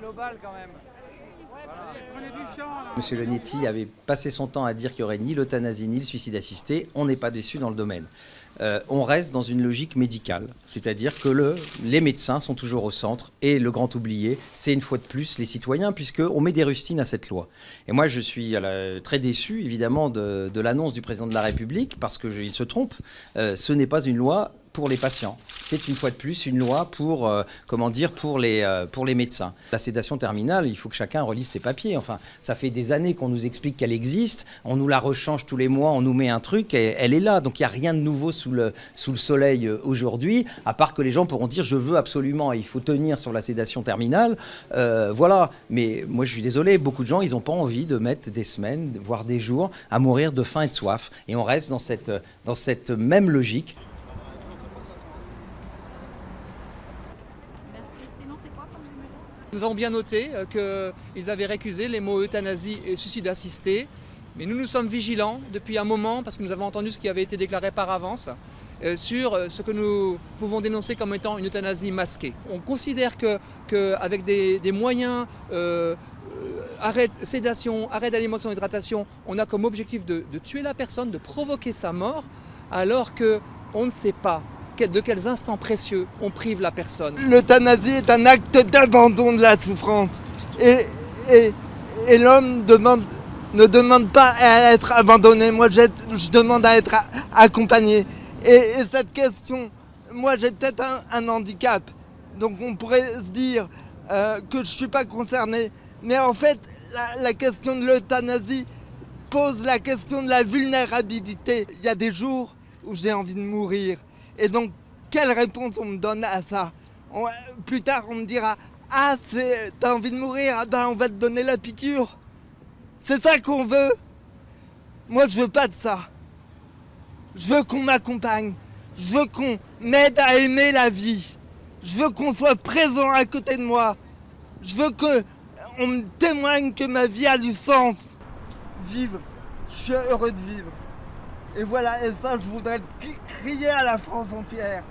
Global quand même. Monsieur Leonetti avait passé son temps à dire qu'il n'y aurait ni l'euthanasie ni le suicide assisté. On n'est pas déçu dans le domaine. On reste dans une logique médicale, c'est-à-dire que les médecins sont toujours au centre et le grand oublié, c'est une fois de plus les citoyens, puisqu'on met des rustines à cette loi. Et moi, je suis très déçu, évidemment, de l'annonce du président de la République, parce qu'il se trompe. Ce n'est pas une loi pour les patients. C'est une fois de plus une loi pour les médecins. La sédation terminale, il faut que chacun relise ses papiers. Enfin, ça fait des années qu'on nous explique qu'elle existe, on nous la rechange tous les mois, on nous met un truc, et elle est là. Donc il n'y a rien de nouveau sous le soleil aujourd'hui, à part que les gens pourront dire je veux absolument, et il faut tenir sur la sédation terminale. Voilà. Mais moi je suis désolé, beaucoup de gens, ils n'ont pas envie de mettre des semaines, voire des jours, à mourir de faim et de soif. Et on reste dans cette même logique. Nous avons bien noté qu'ils avaient récusé les mots euthanasie et suicide assisté, mais nous sommes vigilants depuis un moment parce que nous avons entendu ce qui avait été déclaré par avance sur ce que nous pouvons dénoncer comme étant une euthanasie masquée. On considère qu'avec des moyens, sédation, arrêt d'alimentation et hydratation, on a comme objectif de tuer la personne, de provoquer sa mort, alors qu'on ne sait pas de quels instants précieux on prive la personne. L'euthanasie est un acte d'abandon de la souffrance. Et l'homme ne demande pas à être abandonné. Moi, je demande à être accompagné. Et cette question, moi, j'ai peut-être un handicap. Donc, on pourrait se dire que je ne suis pas concerné. Mais en fait, la question de l'euthanasie pose la question de la vulnérabilité. Il y a des jours où j'ai envie de mourir. Et donc, quelle réponse on me donne à ça? Plus tard, on me dira « Ah, t'as envie de mourir? Ah ben, on va te donner la piqûre. » C'est ça qu'on veut? Moi, je veux pas de ça. Je veux qu'on m'accompagne. Je veux qu'on m'aide à aimer la vie. Je veux qu'on soit présent à côté de moi. Je veux qu'on me témoigne que ma vie a du sens. Vivre. Je suis heureux de vivre. Et voilà, et ça, je voudrais crier à la France entière.